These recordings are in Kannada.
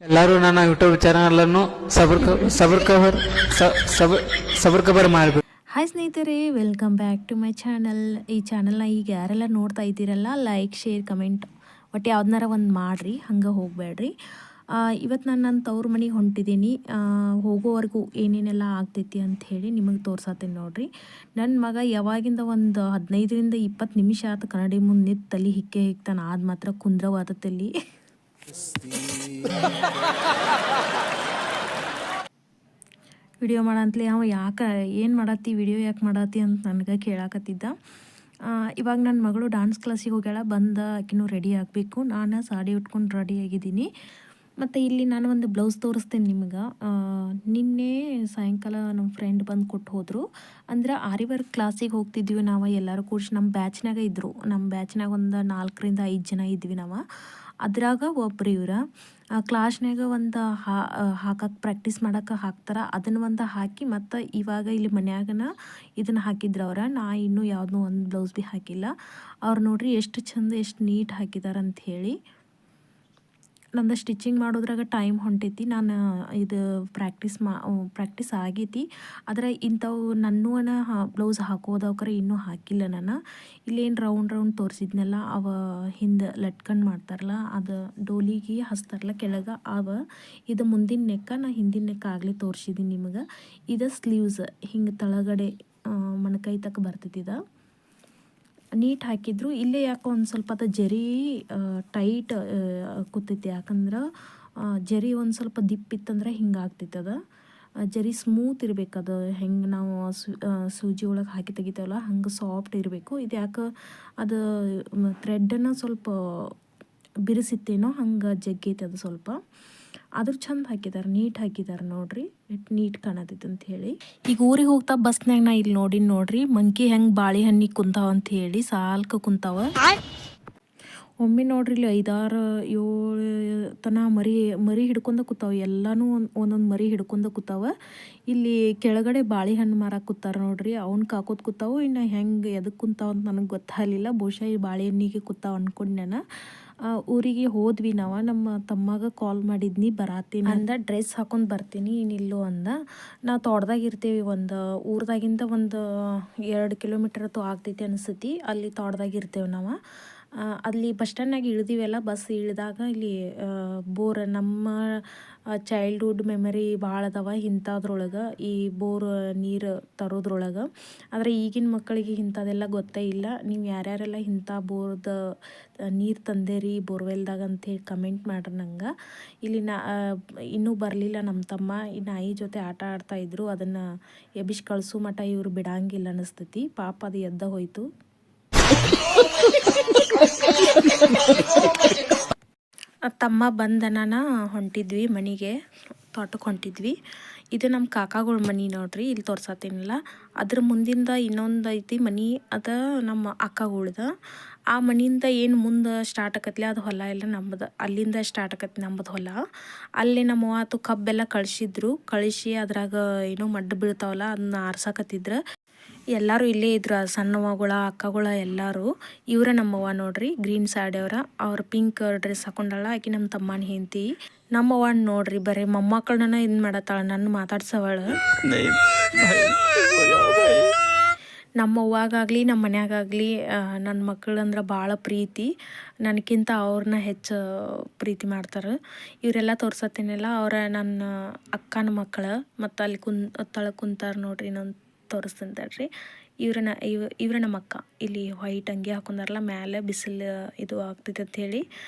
ಎಲ್ಲರೂ ನನ್ನ ಯೂಟ್ಯೂಬ್ ಚಾನಲನ್ನು ಸಬರ್ ಕವರ್ ಮಾಡಬೇಕು. ಹಾಯ್ ಸ್ನೇಹಿತರೆ, welcome back to my channel. ಈ ಚಾನಲ್ನ ಈಗ ಯಾರೆಲ್ಲ ನೋಡ್ತಾ ಇದ್ದೀರಲ್ಲ, ಲೈಕ್, ಶೇರ್, ಕಮೆಂಟ್ ಒಟ್ಟು ಯಾವ್ದನ್ನಾರ ಒಂದು ಮಾಡಿರಿ, ಹಂಗೆ ಹೋಗಬೇಡ್ರಿ. ಇವತ್ತು ನಾನು ನನ್ನ ತವ್ರ ಮನೆಗೆ ಹೊಂಟಿದ್ದೀನಿ. ಹೋಗೋವರೆಗೂ ಏನೇನೆಲ್ಲ ಆಗ್ತೈತಿ ಅಂಥೇಳಿ ನಿಮಗೆ ತೋರ್ಸತ್ತೀನಿ ನೋಡಿರಿ. ನನ್ನ ಮಗ ಯಾವಾಗಿಂದ ಒಂದು 15ರಿಂದ 20 ನಿಮಿಷ ಆಯ್ತು ಕನ್ನಡಿ ಮುಂದೆ ನಿಂತು ತಲೆ ಹಿಕ್ತಾನೆ. ಆದ ಮಾತ್ರ ಕುಂದ್ರವಾದತ್ತಲ್ಲಿ ವಿಡಿಯೋ ಮಾಡಂತಲೇ ಅವ ಯಾಕೆ ಏನು ಮಾಡತ್ತಿ, ವಿಡಿಯೋ ಯಾಕೆ ಮಾಡತ್ತಿ ಅಂತ ನನಗೆ ಕೇಳಾಕತ್ತಿದ್ದ. ಇವಾಗ ನನ್ನ ಮಗಳು ಡಾನ್ಸ್ ಕ್ಲಾಸಿಗೆ ಹೋಗ್ಯಾಳ, ಬಂದ ಆಕಿನೂ ರೆಡಿ ಆಗಬೇಕು. ನಾನು ಸಾಡಿ ಉಟ್ಕೊಂಡು ರೆಡಿ ಆಗಿದ್ದೀನಿ. ಮತ್ತು ಇಲ್ಲಿ ನಾನು ಒಂದು ಬ್ಲೌಸ್ ತೋರಿಸ್ತೇನೆ ನಿಮ್ಗೆ. ನಿನ್ನೆ ಸಾಯಂಕಾಲ ನಮ್ಮ ಫ್ರೆಂಡ್ ಬಂದು ಕೊಟ್ಟು ಹೋದರು. ಅಂದ್ರೆ ಆರಿ ವರ್ಕ್ ಕ್ಲಾಸಿಗೆ ಹೋಗ್ತಿದ್ವಿ ನಾವು ಎಲ್ಲರೂ ಕೂಡಿಸಿ. ನಮ್ಮ ಬ್ಯಾಚ್ನಾಗ ಇದ್ದರು. ನಮ್ಮ ಬ್ಯಾಚ್ನಾಗ ಒಂದು 4ರಿಂದ 5 ಜನ ಇದ್ವಿ ನಾವು. ಅದ್ರಾಗ ಒಬ್ರು ಇವ್ರು ಕ್ಲಾಸ್ನಾಗ ಒಂದು ಹಾಕಕ್ಕೆ ಪ್ರಾಕ್ಟೀಸ್ ಮಾಡೋಕೆ ಹಾಕ್ತಾರೆ. ಅದನ್ನು ಒಂದು ಹಾಕಿ ಮತ್ತು ಇವಾಗ ಇಲ್ಲಿ ಮನ್ಯಾಗನ ಇದನ್ನು ಹಾಕಿದ್ರು ಅವ್ರು. ನಾ ಇನ್ನೂ ಯಾವುದೂ ಒಂದು ಬ್ಲೌಸ್ ಭೀ ಹಾಕಿಲ್ಲ. ಅವ್ರು ನೋಡ್ರಿ ಎಷ್ಟು ಚಂದ, ಎಷ್ಟು ನೀಟ್ ಹಾಕಿದ್ದಾರೆ ಅಂಥೇಳಿ. ನಂದು ಸ್ಟಿಚಿಂಗ್ ಮಾಡೋದ್ರಾಗ ಟೈಮ್ ಹೊಂಟೈತಿ. ನಾನು ಇದು ಪ್ರಾಕ್ಟೀಸ್ ಆಗೈತಿ. ಆದರೆ ಇಂಥವು ನನ್ನೂ ಬ್ಲೌಸ್ ಹಾಕೋದವ್ಕರೆ ಇನ್ನೂ ಹಾಕಿಲ್ಲ ನಾನು. ಇಲ್ಲೇನು ರೌಂಡ್ ತೋರಿಸಿದ್ನೆಲ್ಲ ಅವ ಹಿಂದೆ ಲಟ್ಕಂಡು ಮಾಡ್ತಾರಲ್ಲ, ಅದು ಡೋಲಿಗೆ ಹಚ್ತಾರಲ್ಲ ಕೆಳಗೆ ಅವ. ಇದು ಮುಂದಿನ ನೆಕ್ಕ, ನಾ ಹಿಂದಿನ ನೆಕ್ಕ ಆಗಲೇ ತೋರಿಸಿದ್ದೀನಿ ನಿಮಗೆ. ಇದು ಸ್ಲೀವ್ಸ್ ಹಿಂಗೆ ತಳಗಡೆ ಮೊಣಕೈ ತಕ್ಕ ಬರ್ತೈತಿ. ಇದು ನೀಟ್ ಹಾಕಿದ್ರು. ಇಲ್ಲೇ ಯಾಕೋ ಒಂದು ಸ್ವಲ್ಪ ಅದು ಜರಿ ಟೈಟ್ ಕೂತೈತಿ. ಯಾಕಂದ್ರೆ ಜರಿ ಒಂದು ಸ್ವಲ್ಪ ದಿಪ್ಪಿತ್ತಂದ್ರೆ ಹಿಂಗೆ ಆಗ್ತೈತೆ. ಅದು ಜರಿ ಸ್ಮೂತ್ ಇರಬೇಕು. ಅದು ಹೆಂಗೆ ನಾವು ಸೂಜಿ ಒಳಗೆ ಹಾಕಿ ತೆಗಿತೇವಲ್ಲ ಹಂಗೆ ಸಾಫ್ಟ್ ಇರಬೇಕು. ಇದು ಯಾಕೆ ಅದು ಥ್ರೆಡ್ಡನ್ನು ಸ್ವಲ್ಪ ಬಿರುಸಿತ್ತೇನೋ ಹಂಗೆ ಜಗ್ಗೈತೆ ಅದು ಸ್ವಲ್ಪ. ಆದ್ರೂ ಚಂದ ಹಾಕಿದ್ದಾರೆ, ನೀಟ್ ಹಾಕಿದ್ದಾರೆ ನೋಡ್ರಿ. ಎಷ್ಟು ನೀಟ್ ಕಾಣತೈತೆ ಅಂತ ಹೇಳಿ. ಈಗ ಊರಿಗೆ ಹೋಗ್ತಾ ಬಸ್ನಾಗ ನಾ ಇಲ್ಲಿ ನೋಡ್ರಿ ಮಂಕಿ ಹೆಂಗೆ ಬಾಳೆಹಣ್ಣಿಗೆ ಕುಂತಾವ ಅಂತ ಹೇಳಿ ಸಾಲ್ಕ ಕುಂತಾವ. ಒಮ್ಮೆ ನೋಡ್ರಿ ಇಲ್ಲಿ 5, 6, 7 ತನ ಮರಿ ಹಿಡ್ಕೊಂಡ ಕೂತಾವ. ಎಲ್ಲನೂ ಒಂದೊಂದು ಮರಿ ಹಿಡ್ಕೊಂಡ ಕೂತಾವ. ಇಲ್ಲಿ ಕೆಳಗಡೆ ಬಾಳೆಹಣ್ಣು ಮಾರಕ್ಕೆ ಕೂತಾರ ನೋಡ್ರಿ. ಅವ್ನು ಕಾಕೋತ್ ಕೂತಾವು. ಇನ್ನು ಹೆಂಗೆ ಎದಕ್ಕೆ ಕುಂತಾವ ಅಂತ ನನಗೆ ಗೊತ್ತಾಗಲಿಲ್ಲ. ಬಹುಶಃ ಈ ಬಾಳೆಹಣ್ಣಿಗೆ ಕೂತಾವ ಅಂದ್ಕೊಂಡು ನಾನು. ಊರಿಗೆ ಹೋದ್ವಿ ನಾವು. ನಮ್ಮ ತಮ್ಮಗೆ ಕಾಲ್ ಮಾಡಿದ್ನಿ, ಬರಾತೀನಿ ಅಂದ. ಡ್ರೆಸ್ ಹಾಕೊಂಡು ಬರ್ತೀನಿ ಇನ್ನಿಲ್ಲೋ ಅಂದ. ನಾವು ತೋಟದಾಗ ಇರ್ತೀವಿ. ಒಂದು ಊರದಾಗಿಂದ ಒಂದು 2 ಕಿಲೋಮೀಟರ್ ಆಗ್ತೈತಿ ಅನಿಸ್ತೈತಿ. ಅಲ್ಲಿ ತೋಟದಾಗ ಇರ್ತೇವೆ ನಾವು. ಅಲ್ಲಿ ಬಸ್ ಸ್ಟ್ಯಾಂಡ್ನಾಗ ಇಳಿದಿವೆಲ್ಲ. ಬಸ್ ಇಳಿದಾಗ ಇಲ್ಲಿ ಬೋರ್, ನಮ್ಮ ಚೈಲ್ಡ್ಹುಡ್ ಮೆಮರಿ ಭಾಳ ಅದಾವ ಇಂಥದ್ರೊಳಗೆ, ಈ ಬೋರ್ ನೀರು ತರೋದ್ರೊಳಗೆ. ಆದರೆ ಈಗಿನ ಮಕ್ಕಳಿಗೆ ಇಂಥದ್ದೆಲ್ಲ ಗೊತ್ತೇ ಇಲ್ಲ. ನೀವು ಯಾರ್ಯಾರೆಲ್ಲ ಇಂಥ ಬೋರ್ದ ನೀರು ತಂದೇರಿ ಬೋರ್ವೆಲ್ದಾಗ ಅಂಥೇಳಿ ಕಮೆಂಟ್ ಮಾಡ್ರಿ ನಂಗೆ. ಇಲ್ಲಿ ಇನ್ನೂ ಬರಲಿಲ್ಲ ನಮ್ಮ ತಮ್ಮ. ಈ ನಾಯಿ ಜೊತೆ ಆಟ ಆಡ್ತಾಯಿದ್ರು. ಅದನ್ನು ಎಬ್ಬಿಸಿ ಕಳಿಸೋ ಮಟ್ಟ ಇವರು ಬಿಡಂಗಿಲ್ಲ ಅನ್ನಿಸ್ತೈತಿ. ಪಾಪ ಅದು ಎದ್ದ ಹೋಯ್ತು. ತಮ್ಮ ಬಂದನ ಹೊಂಟಿದ್ವಿ ಮನೆಗೆ, ತೋಟಕ್ಕೆ ಹೊಂಟಿದ್ವಿ. ಇದು ನಮ್ಮ ಕಾಕಾಗಳ ಮನೆ ನೋಡ್ರಿ. ಇಲ್ಲಿ ತೋರ್ಸತ್ತೀನಲ್ಲ, ಅದ್ರ ಮುಂದಿಂದ ಇನ್ನೊಂದು ಐತಿ ಮನೆ. ಅದು ನಮ್ಮ ಅಕ್ಕಗಳ್ದ. ಆ ಮನೆಯಿಂದ ಏನು ಮುಂದೆ ಸ್ಟಾರ್ಟ್ ಆಕತ್ಲೆ ಅದು ಹೊಲ ಎಲ್ಲ ನಮ್ಮದು. ಅಲ್ಲಿಂದ ಸ್ಟಾರ್ಟ್ ಆಕತಿ ನಮ್ಮದು ಹೊಲ. ಅಲ್ಲಿ ನಮ್ಮ ಆತು ಕಬ್ಬೆಲ್ಲ ಕಳಿಸಿ ಅದ್ರಾಗ ಏನೋ ಮಡ್ಡು ಬೀಳ್ತಾವಲ್ಲ ಅದನ್ನ ಆರ್ಸಾಕತ್ತಿದ್ರು. ಎಲ್ಲರೂ ಇಲ್ಲೇ ಇದ್ರು, ಸಣ್ಣವ್ವಗಳ ಅಕ್ಕಗಳ ಎಲ್ಲರೂ. ಇವರ ನಮ್ಮವ್ವ ನೋಡ್ರಿ, ಗ್ರೀನ್ ಸಾಡಿಯವ್ರ. ಅವ್ರು ಪಿಂಕ್ ಡ್ರೆಸ್ ಹಾಕೊಂಡಾಳ. ಆಕಿ ನಮ್ಮ ತಮ್ಮನ ಹೆಂಡತಿ. ನಮ್ಮವ್ವ ನೋಡ್ರಿ ಬರೀ ಮೊಮ್ಮಕ್ಕಳನ್ನ ಇದು ಮಾಡತ್ತಾಳ, ನನ್ನ ಮಾತಾಡ್ಸವಳ. ನಮ್ಮವ್ವಾಗಲಿ ನಮ್ಮ ಮನ್ಯಾಗಾಗಲಿ ನನ್ನ ಮಕ್ಕಳಂದ್ರೆ ಭಾಳ ಪ್ರೀತಿ. ನನಗಿಂತ ಅವ್ರನ್ನ ಹೆಚ್ಚು ಪ್ರೀತಿ ಮಾಡ್ತಾರೆ. ಇವರೆಲ್ಲ ತೋರ್ಸತ್ತೀನಲ್ಲ ಅವರ ನನ್ನ ಅಕ್ಕನ ಮಕ್ಕಳು. ಮತ್ತು ಅಲ್ಲಿ ತಳಗೆ ಕುಂತಾರೆ ನೋಡ್ರಿ. ನಾನು ತೋರಿಸ್ತೀನಿ ತಡ್ರಿ. ಇವ್ರ ನಮ್ಮ ಅಕ್ಕ. ಇಲ್ಲಿ ವೈಟ್ ಅಂಗಿ ಹಾಕೊಂಡಾರಲ್ಲ, ಮೇಲೆ ಬಿಸಿಲು ಇದು ಆಗ್ತೈತೆ ಅಂತ ಹೇಳಿ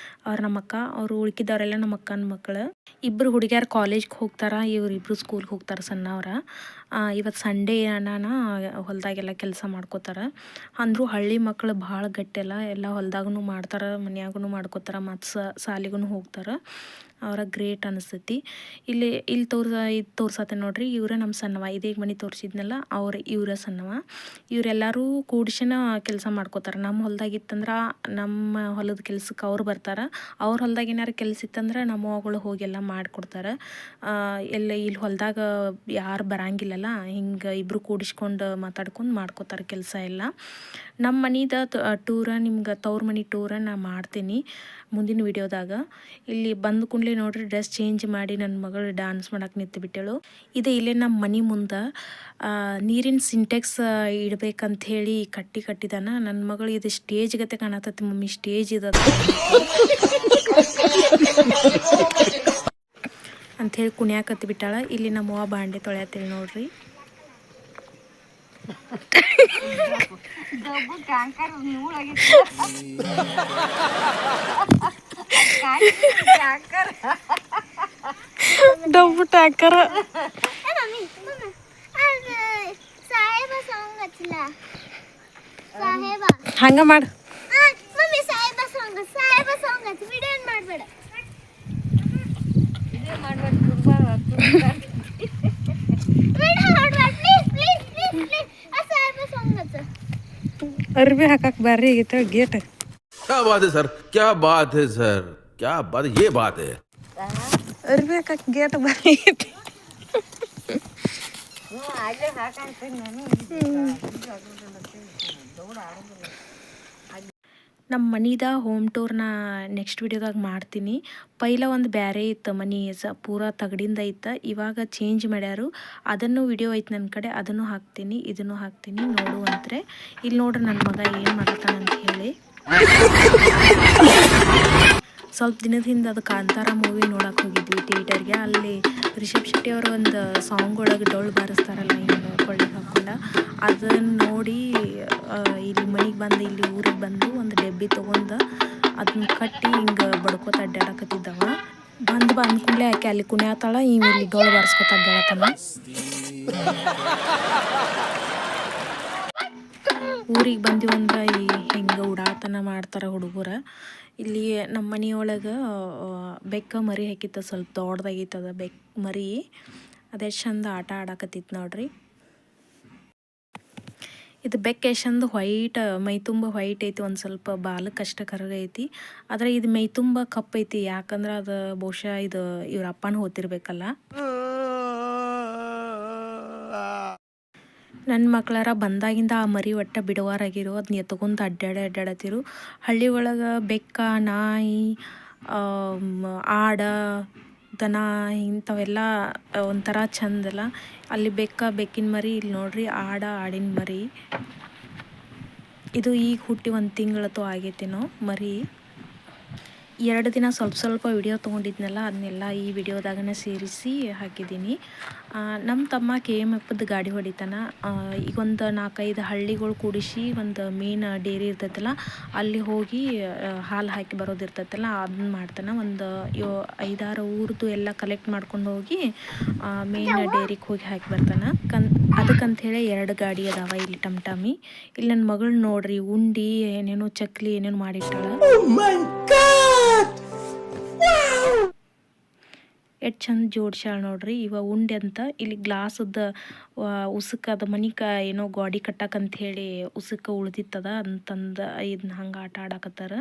ಅವ್ರು ನಮ್ಮ ಅಕ್ಕ. ಅವರು ಉಳ್ಕಿದವರೆಲ್ಲ ನಮ್ಮ ಅಕ್ಕನ ಮಕ್ಕಳು. ಇಬ್ಬರು ಹುಡುಗಿಯರು ಕಾಲೇಜ್ಗೆ ಹೋಗ್ತಾರೆ, ಇವರಿಬ್ಬರು ಸ್ಕೂಲ್ಗೆ ಹೋಗ್ತಾರೆ ಸಣ್ಣವ್ರ. ಇವತ್ತು ಸಂಡೇ ನಾನು ಹೊಲದಾಗೆಲ್ಲ ಕೆಲಸ ಮಾಡ್ಕೋತಾರೆ. ಅಂದರೂ ಹಳ್ಳಿ ಮಕ್ಕಳು ಭಾಳ ಗಟ್ಟೆಲ್ಲ, ಎಲ್ಲ ಹೊಲದಾಗೂ ಮಾಡ್ತಾರೆ, ಮನ್ಯಾಗೂ ಮಾಡ್ಕೋತಾರೆ, ಮತ್ತು ಸಾಲಿಗೂ ಹೋಗ್ತಾರೆ. ಅವರ ಗ್ರೇಟ್ ಅನಿಸ್ತೈತಿ. ಇಲ್ಲಿ ತೋರ್ಸತ್ತೆ ನೋಡ್ರಿ. ಇವರೇ ನಮ್ಮ ಸಣ್ಣವ. ಇದೀಗ ಮನೆ ತೋರಿಸಿದ್ನಲ್ಲ ಇವರ ಸಣ್ಣವ. ಇವರೆಲ್ಲರೂ ಕೂಡಿಸಿನ ಕೆಲಸ ಮಾಡ್ಕೋತಾರೆ. ನಮ್ಮ ಹೊಲದಾಗಿತ್ತಂದ್ರೆ ನಮ್ಮ ಹೊಲದ ಕೆಲ್ಸಕ್ಕೆ ಅವ್ರು ಬರ್ತಾರೆ. ಅವ್ರ ಹೊಲದಾಗ ಏನಾರು ಕೆಲಸ ಇತ್ತಂದ್ರೆ ನಮ್ಮ ಅವ್ಗಳು ಹೋಗೆಲ್ಲ ಮಾಡಿಕೊಡ್ತಾರೆ. ಇಲ್ಲಿ ಹೊಲದಾಗ ಯಾರು ಬರಂಗಿಲ್ಲ ಇರಲ್ಲ ಹಿಂಗೆ ಇಬ್ಬರು ಕೂಡಿಸ್ಕೊಂಡು ಮಾತಾಡ್ಕೊಂಡು ಮಾಡ್ಕೋತಾರೆ ಕೆಲಸ ಎಲ್ಲ. ನಮ್ಮ ಮನಿದ ಟೂರ ನಿಮ್ಗೆ ತವ್ರ ಮನೆ ಟೂರ ನಾ ಮಾಡ್ತೀನಿ ಮುಂದಿನ ವಿಡಿಯೋದಾಗ. ಇಲ್ಲಿ ಬಂದು ಕೂಡಲೇ ನೋಡ್ರಿ ಡ್ರೆಸ್ ಚೇಂಜ್ ಮಾಡಿ ನನ್ನ ಮಗಳು ಡ್ಯಾನ್ಸ್ ಮಾಡಕ್ಕೆ ನಿಂತು ಬಿಟ್ಟಳು. ಇದು ಇಲ್ಲೇ ನಮ್ಮ ಮನೆ ಮುಂದೆ ನೀರಿನ ಸಿಂಟೆಕ್ಸ್ ಇಡ್ಬೇಕಂತ ಹೇಳಿ ಕಟ್ಟಿದಾನ ನನ್ನ ಮಗಳು. ಇದು ಸ್ಟೇಜ್ ಗತೆ ಕಾಣತತಿ ಮಮ್ಮಿ, ಸ್ಟೇಜ್ ಇದ ಅಂಥೇಳಿ ಕುಣಿಯಾಕತ್ತಿ ಬಿಟ್ಟಾಳ. ಇಲ್ಲಿ ನಮ್ಮವ್ವ ಬಾಂಡೆ ತೊಳೆಯತ್ತೇಳಿ ನೋಡ್ರಿ. ಡಬ್ಬು ಟ್ಯಾಂಕರ್ ಹಂಗ ಮಾಡು. ಅರ್ಬಿ ಹಾಕಕ್ ಬಾರಿ ಆಗೈತೆ ಗೇಟ್. क्या बात है सर, क्या बात है सर, क्या बात, ये बात है. ಅರ್ಬಿ ಹಾಕಕ್ ಗೇಟ್ ಬಾರಿ ಆಗೈತೆ. ನಮ್ಮ ಮನಿದ ಹೋಮ್ ಟೂರ್ನ ನೆಕ್ಸ್ಟ್ ವಿಡಿಯೋದಾಗ ಮಾಡ್ತೀನಿ. ಪೈಲ ಒಂದು ಬ್ಯಾರೆ ಇತ್ತು ಮನಿ, ಪೂರಾ ತಗಡಿಂದ ಇತ್ತು. ಇವಾಗ ಚೇಂಜ್ ಮಾಡ್ಯಾರು. ಅದನ್ನು ವಿಡಿಯೋ ಐತೆ ನನ್ನ ಕಡೆ, ಅದನ್ನು ಹಾಕ್ತೀನಿ, ಇದನ್ನು ಹಾಕ್ತೀನಿ, ನೋಡುವಂತ್ರೆ. ಇಲ್ಲಿ ನೋಡ್ರಿ ನನ್ನ ಮಗ ಏನು ಮಾಡತ್ತಾನಂತ ಹೇಳಿ. ಸ್ವಲ್ಪ ದಿನದ ಹಿಂದೆ ಅದು ಕಾಂತಾರ ಮೂವಿ ನೋಡಕ್ಕೆ ಹೋಗಿದ್ವಿ ಥಿಯೇಟರ್ಗೆ. ಅಲ್ಲಿ ರಿಷಬ್ ಶೆಟ್ಟಿ ಅವರು ಒಂದು ಸಾಂಗ್ ಒಳಗೆ ಡೊಳ್ಳು ಬಾರಿಸ್ತಾರಲ್ಲ ಹಿಂಗೆ ಕೊಳ್ಳಿಗೆ ಹಾಕ್ಕೊಂಡು, ಅದನ್ನು ನೋಡಿ ಇಲ್ಲಿ ಮನೆಗೆ ಬಂದು ಇಲ್ಲಿ ಊರಿಗೆ ಬಂದು ಒಂದು ಡಬ್ಬಿ ತೊಗೊಂಡು ಅದನ್ನ ಕಟ್ಟಿ ಹಿಂಗೆ ಬಡ್ಕೋತ ಅಡ್ಡಾಡಕತ್ತಿದ್ದವ. ಬಂದು ಕೂಡಲೇ ಆಕೆ ಅಲ್ಲಿ ಕುಣಿಯತ್ತಾಳ, ಇಲ್ಲಿ ಡೊಳ್ಳು ಬಾರಿಸ್ಕೊತ ಅಡ್ಡಾಡತ್ತಾನ. ಊರಿಗೆ ಬಂದಿವಂದ್ರೆ ಈ ಹಿಂಗೆ ಉಡಾತನ ಮಾಡ್ತಾರೆ ಹುಡುಗರ. ಇಲ್ಲಿ ನಮ್ಮ ಮನೆಯೊಳಗೆ ಬೆಕ್ಕ ಮರಿ ಹಾಕಿತ್ತು, ಸ್ವಲ್ಪ ದೊಡ್ಡದಾಗಿತ್ತದ ಬೆಕ್ಕ ಮರಿ. ಅದೇ ಚಂದ ಆಟ ಆಡಕತ್ತಿತ್ತು ನೋಡ್ರಿ. ಇದು ಬೆಕ್ಕ ಎಷ್ಟು ಚಂದ ವೈಟ್, ಮೈ ತುಂಬ ವೈಟ್ ಐತಿ, ಒಂದು ಸ್ವಲ್ಪ ಬಾಲಕ್ಕೆ ಅಷ್ಟ ಕರಗೈತಿ. ಆದರೆ ಇದು ಮೈ ತುಂಬ ಕಪ್ಪೈತಿ, ಯಾಕಂದ್ರೆ ಅದು ಬಹುಶಃ ಇದು ಇವ್ರ ಅಪ್ಪನ ಹೋತಿರ್ಬೇಕಲ್ಲ. ನನ್ನ ಮಕ್ಕಳಾರ ಬಂದಾಗಿಂದ ಆ ಮರಿ ಒಟ್ಟ ಬಿಡುವಾರಾಗಿರು, ಅದನ್ನ ಎತ್ಕೊಂಡು ಅಡ್ಡಾಡತ್ತಿರು. ಹಳ್ಳಿ ಒಳಗೆ ಬೆಕ್ಕ, ನಾಯಿ, ಆಡ, ದನ ಇಂಥವೆಲ್ಲ ಒಂಥರ ಚಂದಲ್ಲ. ಅಲ್ಲಿ ಬೆಕ್ಕಿನ ಮರಿ, ಇಲ್ಲಿ ನೋಡ್ರಿ ಆಡಿನ ಮರಿ. ಇದು ಈಗ ಹುಟ್ಟಿ 1 ತಿಂಗಳತ್ತು ಆಗೈತೇನೋ ಮರಿ. 2 ದಿನ ಸ್ವಲ್ಪ ವಿಡಿಯೋ ತೊಗೊಂಡಿದ್ನಲ್ಲ, ಅದನ್ನೆಲ್ಲ ಈ ವಿಡಿಯೋದಾಗನೇ ಸೇರಿಸಿ ಹಾಕಿದ್ದೀನಿ. ನಮ್ಮ ತಮ್ಮ KMFದ ಗಾಡಿ ಹೊಡಿತಾನ. ಈಗ ಒಂದು 4-5 ಹಳ್ಳಿಗಳು ಕೂಡಿಸಿ ಒಂದು ಮೇನ್ ಡೇರಿ ಇರ್ತೈತಲ್ಲ, ಅಲ್ಲಿ ಹೋಗಿ ಹಾಲು ಹಾಕಿ ಬರೋದಿರ್ತೈತಲ್ಲ, ಅದನ್ನ ಮಾಡ್ತಾನೆ. ಒಂದು 5-6 ಊರದ್ದು ಎಲ್ಲ ಕಲೆಕ್ಟ್ ಮಾಡ್ಕೊಂಡು ಹೋಗಿ ಮೇನ್ ಡೇರಿಗೆ ಹೋಗಿ ಹಾಕಿ ಬರ್ತಾನೆ. ಅದಕ್ಕಂಥೇಳಿ 2 ಗಾಡಿ ಅದಾವ ಇಲ್ಲಿ ಟಮ್ಟಮಿ. ಇಲ್ಲಿ ನನ್ನ ಮಗಳು ನೋಡ್ರಿ ಉಂಡಿ ಏನೇನೋ ಚಕ್ಲಿ ಏನೇನೋ ಮಾಡಿಟ್ಟಾಳ. ಎಷ್ಟು ಚಂದ ಜೋಡ್ಸ್ಯಾಳ ನೋಡ್ರಿ. ಇವ ಉಂಡೆ ಅಂತ ಇಲ್ಲಿ ಗ್ಲಾಸದ ಉಸುಕ ಅದ ಮನಿಕ ಏನೋ ಗಾಡಿ ಕಟ್ಟಕ್ಕಂತ ಹೇಳಿ ಉಸುಕ ಉಳ್ದಿತ್ತದ ಅಂತಂದು ಇದನ್ನ ಹಂಗೆ ಆಟ ಆಡಕತ್ತಾರ.